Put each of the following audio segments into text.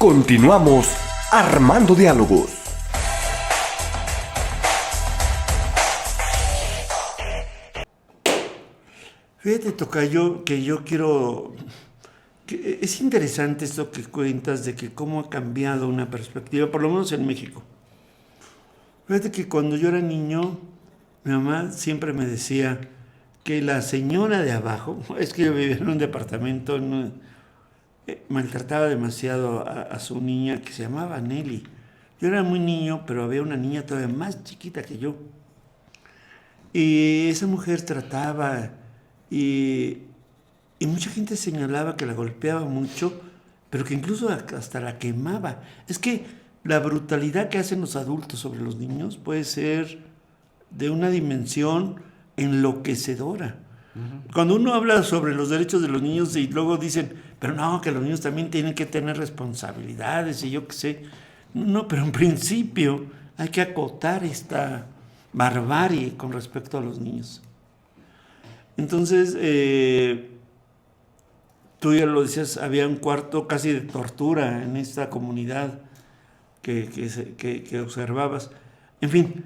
Continuamos armando diálogos. Fíjate, tocayo, que yo quiero... que es interesante esto que cuentas de que cómo ha cambiado una perspectiva, por lo menos en México. Fíjate que cuando yo era niño, mi mamá siempre me decía que la señora de abajo, es que yo vivía en un departamento, maltrataba demasiado a su niña que se llamaba Nelly. Yo era muy niño, pero había una niña todavía más chiquita que yo. Y esa mujer trataba y mucha gente señalaba que la golpeaba mucho, pero que incluso hasta la quemaba. Es que la brutalidad que hacen los adultos sobre los niños puede ser de una dimensión enloquecedora. Cuando uno habla sobre los derechos de los niños y luego dicen, pero no, que los niños también tienen que tener responsabilidades y yo qué sé. No, pero en principio hay que acotar esta barbarie con respecto a los niños. Entonces, tú ya lo decías, había un cuarto casi de tortura en esta comunidad que observabas. En fin,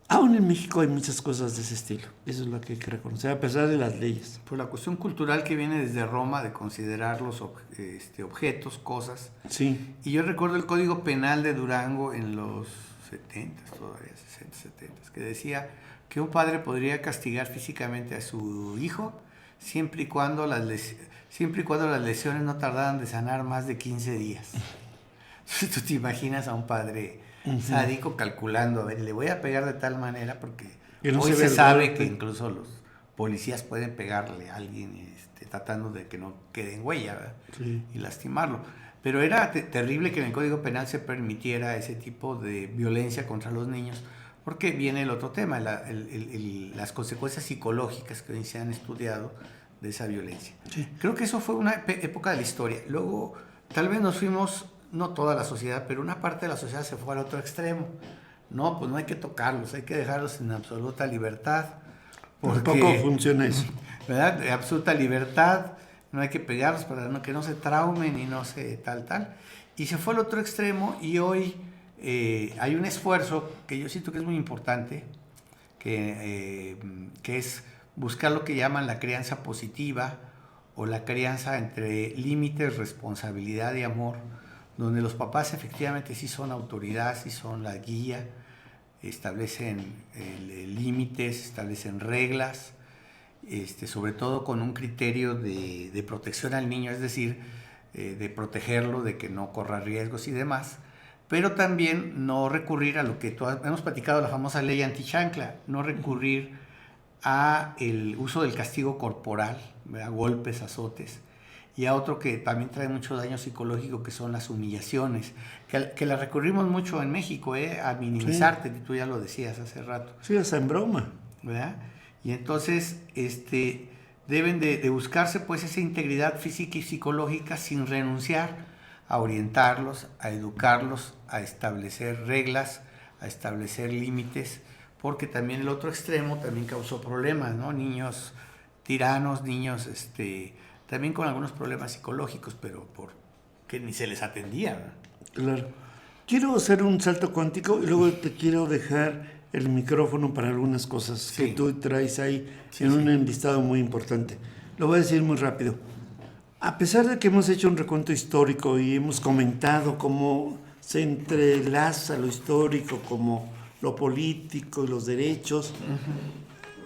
aún en México hay muchas cosas de ese estilo. Eso es lo que hay que reconocer, a pesar de las leyes. Por la cuestión cultural que viene desde Roma, de considerar los objetos, cosas. Sí. Y yo recuerdo el Código Penal de Durango en los 70, todavía 60, 70, que decía que un padre podría castigar físicamente a su hijo siempre y cuando las lesiones no tardaran de sanar más de 15 días. Tú te imaginas a un padre sádico calculando, a ver, le voy a pegar de tal manera porque no hoy se sabe que incluso los policías pueden pegarle a alguien tratando de que no quede en huella, ¿verdad? Sí. Y lastimarlo. Pero era terrible que en el Código Penal se permitiera ese tipo de violencia contra los niños, porque viene el otro tema, las consecuencias psicológicas que hoy se han estudiado de esa violencia. Sí. Creo que eso fue una época de la historia. Luego, tal vez nos fuimos, no toda la sociedad, pero una parte de la sociedad se fue al otro extremo. No, pues no hay que tocarlos, hay que dejarlos en absoluta libertad. Tampoco funciona eso. ¿Verdad? De absoluta libertad, no hay que pegarlos para que no se traumen y no se tal. Y se fue al otro extremo y hoy hay un esfuerzo que yo siento que es muy importante, que es buscar lo que llaman la crianza positiva o la crianza entre límites, responsabilidad y amor, donde los papás efectivamente sí son autoridad, sí son la guía, establecen límites, establecen reglas, sobre todo con un criterio de protección al niño, es decir, de protegerlo, de que no corra riesgos y demás, pero también no recurrir a lo que hemos platicado, la famosa ley antichancla, no recurrir a el uso del castigo corporal, ¿verdad? Golpes, azotes, y a otro que también trae mucho daño psicológico, que son las humillaciones, que las recurrimos mucho en México, a minimizarte, sí. Tú ya lo decías hace rato. Sí, hasta en broma. ¿Verdad? Y entonces deben de buscarse pues esa integridad física y psicológica sin renunciar a orientarlos, a educarlos, a establecer reglas, a establecer límites, porque también el otro extremo también causó problemas, ¿no? Niños tiranos, niños también con algunos problemas psicológicos, pero que ni se les atendía, ¿no? Claro. Quiero hacer un salto cuántico y luego te quiero dejar el micrófono para algunas cosas sí. que tú traes ahí sí, en un enlistado muy importante. Lo voy a decir muy rápido. A pesar de que hemos hecho un recuento histórico y hemos comentado cómo se entrelaza lo histórico como lo político y los derechos,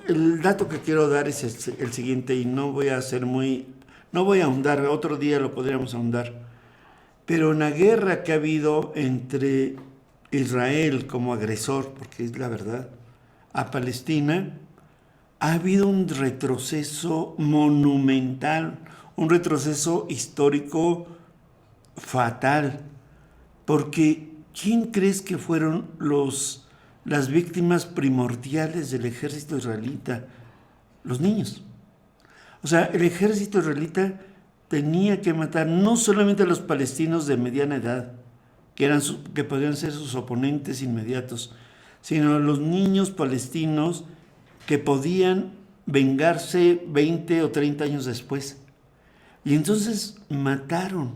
el dato que quiero dar es el siguiente y no voy a ahondar, otro día lo podríamos ahondar, pero en la guerra que ha habido entre Israel como agresor, porque es la verdad, a Palestina, ha habido un retroceso monumental, un retroceso histórico fatal, porque ¿quién crees que fueron las víctimas primordiales del ejército israelita? Los niños. O sea, el ejército israelita tenía que matar no solamente a los palestinos de mediana edad, que podrían ser sus oponentes inmediatos, sino a los niños palestinos que podían vengarse 20 o 30 años después. Y entonces mataron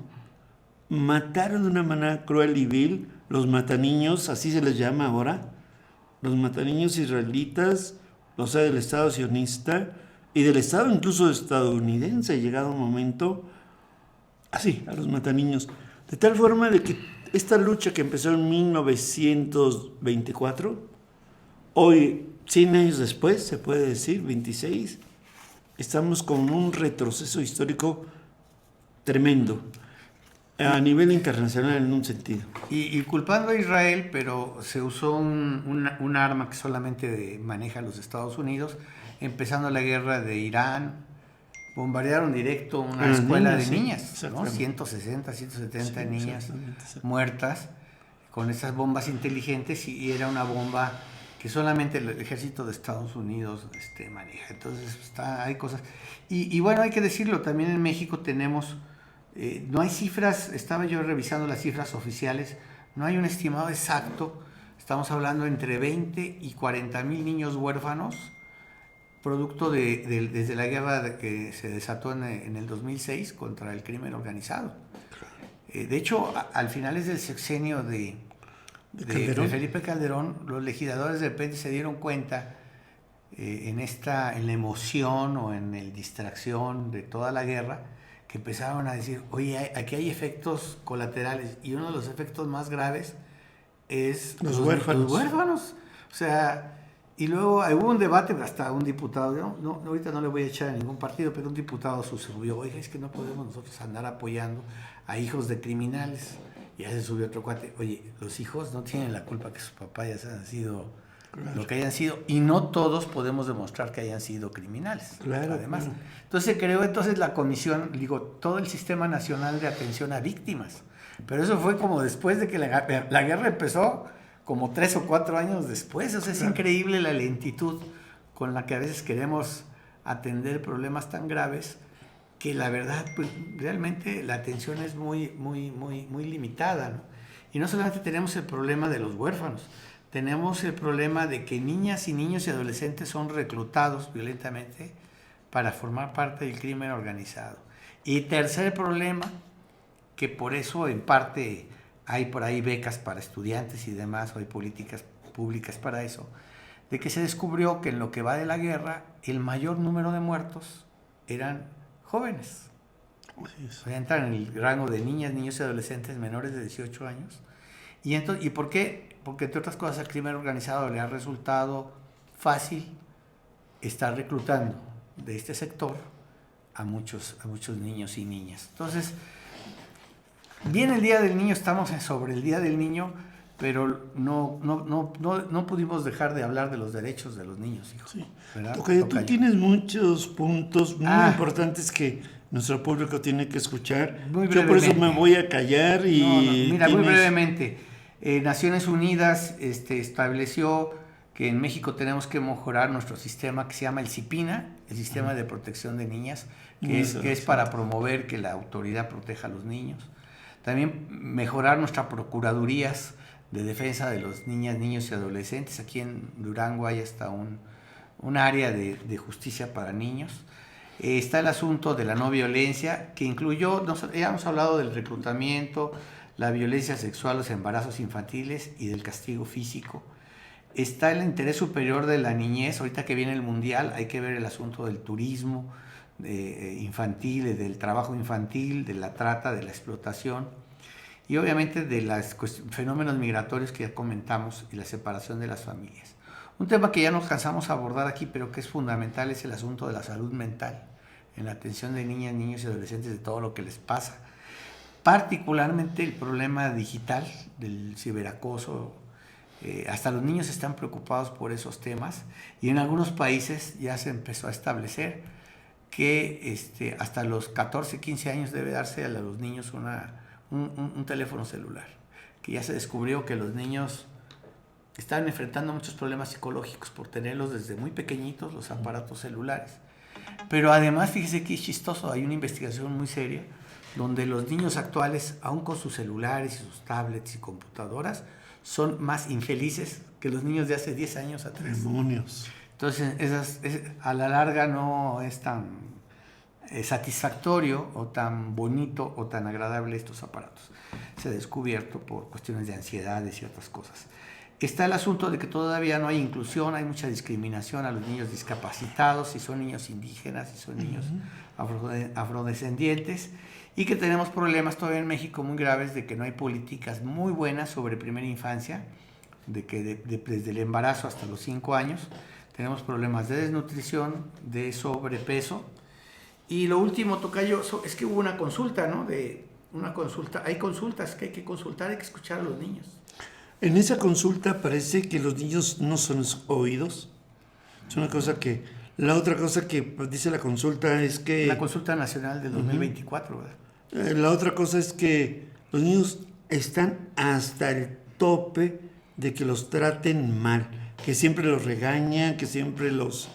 mataron de una manera cruel y vil los mataniños, así se les llama ahora, los mataniños israelitas, o sea, del Estado sionista y del Estado incluso estadounidense, llegado un momento, así, a los mataniños. De tal forma de que esta lucha que empezó en 1924, hoy, 100 años después, se puede decir, 26, estamos con un retroceso histórico tremendo a nivel internacional en un sentido. Y culpando a Israel, pero se usó un arma que solamente maneja los Estados Unidos, empezando la guerra de Irán, bombardearon directo una escuela de niñas, ¿no? 160, 170 niñas muertas con esas bombas inteligentes y era una bomba que solamente el ejército de Estados Unidos maneja. Entonces hay cosas. Y bueno, hay que decirlo, también en México tenemos... no hay cifras, estaba yo revisando las cifras oficiales, no hay un estimado exacto, estamos hablando entre 20 y 40 mil niños huérfanos, producto desde la guerra que se desató en el 2006 contra el crimen organizado. De hecho, al finales del sexenio de Felipe Calderón, los legisladores de repente se dieron cuenta en la emoción o en la distracción de toda la guerra, que empezaron a decir, oye, aquí hay efectos colaterales, y uno de los efectos más graves es los huérfanos. Los huérfanos. O sea, y luego hubo un debate, hasta un diputado, ahorita no le voy a echar a ningún partido, pero un diputado subió, oiga, es que no podemos nosotros andar apoyando a hijos de criminales. Y ya se subió otro cuate, oye, los hijos no tienen la culpa que sus papás ya hayan sido lo que hayan sido, y no todos podemos demostrar que hayan sido criminales. Claro, además. claro. Entonces creó la comisión, todo el Sistema Nacional de Atención a Víctimas. Pero eso fue como después de que la guerra empezó, como 3 o 4 años después. O sea, es increíble la lentitud con la que a veces queremos atender problemas tan graves que la verdad, pues realmente la atención es muy, muy, muy, muy limitada, ¿no? Y no solamente tenemos el problema de los huérfanos, tenemos el problema de que niñas y niños y adolescentes son reclutados violentamente para formar parte del crimen organizado. Y tercer problema, que por eso en parte hay por ahí becas para estudiantes y demás, o hay políticas públicas para eso, de que se descubrió que en lo que va de la guerra, el mayor número de muertos eran jóvenes. O sea, entran en el rango de niñas, niños y adolescentes menores de 18 años. ¿Y por qué? Porque entre otras cosas al crimen organizado le ha resultado fácil estar reclutando de este sector a muchos niños y niñas. Entonces, viene el Día del Niño, estamos sobre el Día del Niño, pero no pudimos dejar de hablar de los derechos de los niños, hijo. Sí. ¿Verdad? Tocayo, tú tienes muchos puntos muy importantes que nuestro público tiene que escuchar. Yo por eso me voy a callar y... Mira, muy brevemente. Naciones Unidas estableció que en México tenemos que mejorar nuestro sistema que se llama el CIPINA, el Sistema de Protección de Niñas, que es para promover que la autoridad proteja a los niños. También mejorar nuestras procuradurías de defensa de los niñas, niños y adolescentes. Aquí en Durango hay hasta un área de justicia para niños. Está el asunto de la no violencia, que incluyó, ya hemos hablado del reclutamiento, la violencia sexual, los embarazos infantiles y del castigo físico. Está el interés superior de la niñez. Ahorita que viene el Mundial hay que ver el asunto del turismo infantil, del trabajo infantil, de la trata, de la explotación y obviamente de los fenómenos migratorios que ya comentamos y la separación de las familias. Un tema que ya no alcanzamos a abordar aquí, pero que es fundamental, es el asunto de la salud mental en la atención de niñas, niños y adolescentes, de todo lo que les pasa. Particularmente el problema digital del ciberacoso. Hasta los niños están preocupados por esos temas y en algunos países ya se empezó a establecer que hasta los 14, 15 años debe darse a los niños un teléfono celular, que ya se descubrió que los niños están enfrentando muchos problemas psicológicos por tenerlos desde muy pequeñitos, los aparatos celulares. Pero además, fíjese que es chistoso, hay una investigación muy seria donde los niños actuales, aún con sus celulares y sus tablets y computadoras, son más infelices que los niños de hace 10 años atrás. Demonios. Entonces, a la larga no es tan satisfactorio o tan bonito o tan agradable estos aparatos. Se ha descubierto por cuestiones de ansiedades y otras cosas. Está el asunto de que todavía no hay inclusión, hay mucha discriminación a los niños discapacitados, si son niños indígenas, si son niños afrodescendientes, y que tenemos problemas todavía en México muy graves de que no hay políticas muy buenas sobre primera infancia, de que desde el embarazo hasta los 5 años tenemos problemas de desnutrición, de sobrepeso. Y lo último, tocayo, es que hubo una consulta, ¿no? Hay consultas que hay que consultar, hay que escuchar a los niños. En esa consulta parece que los niños no son oídos. Es una cosa que... La otra cosa que dice la consulta es que... La consulta nacional del 2024, ¿verdad? La otra cosa es que los niños están hasta el tope de que los traten mal, que siempre los regañan, que siempre los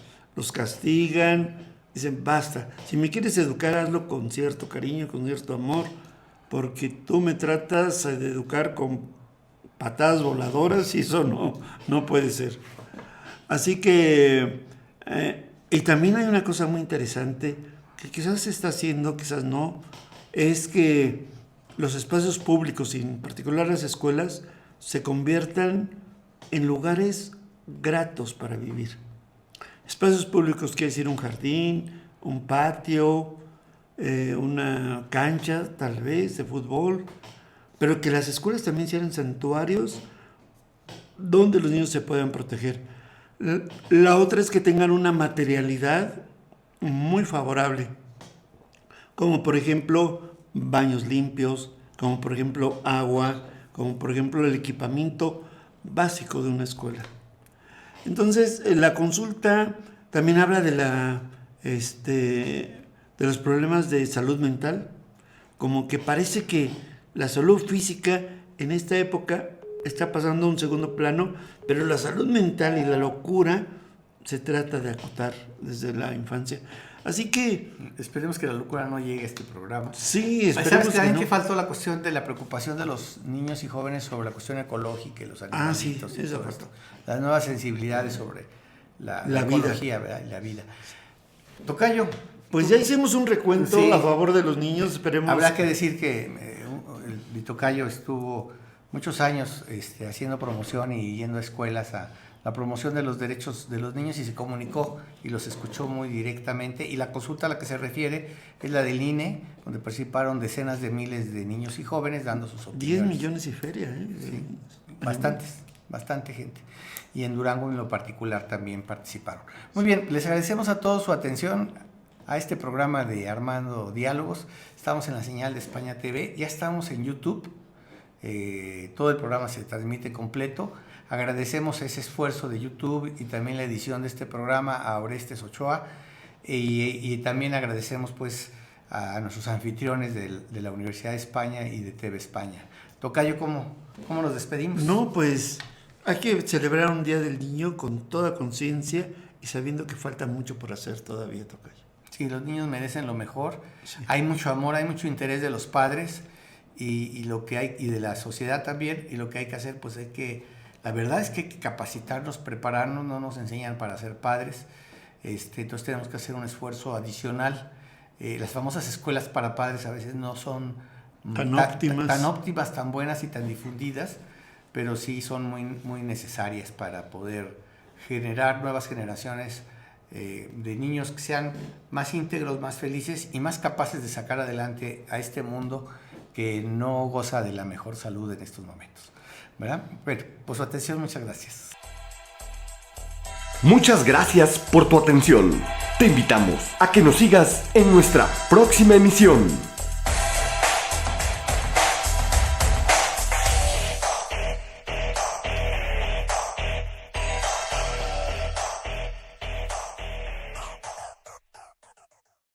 castigan. Dicen, basta, si me quieres educar, hazlo con cierto cariño, con cierto amor, porque tú me tratas de educar con patadas voladoras y eso no puede ser. Así que, y también hay una cosa muy interesante que quizás se está haciendo, quizás no, es que los espacios públicos, y en particular las escuelas, se conviertan en lugares gratos para vivir. Espacios públicos quiere decir un jardín, un patio, una cancha tal vez de fútbol, pero que las escuelas también sean santuarios donde los niños se puedan proteger. La otra es que tengan una materialidad muy favorable, como por ejemplo baños limpios, como por ejemplo agua, como por ejemplo el equipamiento básico de una escuela. Entonces, la consulta también habla de los problemas de salud mental, como que parece que la salud física en esta época está pasando a un segundo plano, pero la salud mental y la locura se trata de acotar desde la infancia. Así que... Esperemos que la locura no llegue a este programa. Sí, esperemos ¿Sabes también que no. que faltó la cuestión de la preocupación de los niños y jóvenes sobre la cuestión ecológica y los animalitos? Sí, y eso todo faltó. esto? Las nuevas sensibilidades sobre la ecología, ¿verdad? Y la vida. Tocayo. Pues ya hicimos un recuento a favor de los niños, esperemos... Habrá que decir que el tocayo estuvo muchos años haciendo promoción y yendo a escuelas a la promoción de los derechos de los niños y se comunicó y los escuchó muy directamente. Y la consulta a la que se refiere es la del INE, donde participaron decenas de miles de niños y jóvenes dando sus opiniones. 10 millones y feria, ¿eh? Sí, bastante gente. Y en Durango en lo particular también participaron. Muy bien, les agradecemos a todos su atención a este programa de Armando Diálogos. Estamos en la señal de España TV, ya estamos en YouTube. Todo el programa se transmite completo. Agradecemos ese esfuerzo de YouTube y también la edición de este programa a Orestes Ochoa y también agradecemos pues a nuestros anfitriones de la Universidad de España y de TV España. Tocayo, ¿cómo nos despedimos? No, pues hay que celebrar un Día del Niño con toda conciencia y sabiendo que falta mucho por hacer todavía, Tocayo. Sí, los niños merecen lo mejor. Sí. Hay mucho amor, hay mucho interés de los padres y lo que hay, y de la sociedad también, y lo que hay que hacer, pues la verdad es que hay que capacitarnos, prepararnos, no nos enseñan para ser padres, entonces tenemos que hacer un esfuerzo adicional. Las famosas escuelas para padres a veces no son tan óptimas, tan buenas y tan difundidas, pero sí son muy, muy necesarias para poder generar nuevas generaciones de niños que sean más íntegros, más felices y más capaces de sacar adelante a este mundo que no goza de la mejor salud en estos momentos, ¿verdad? Bueno, por su atención, muchas gracias. Muchas gracias por tu atención. Te invitamos a que nos sigas en nuestra próxima emisión.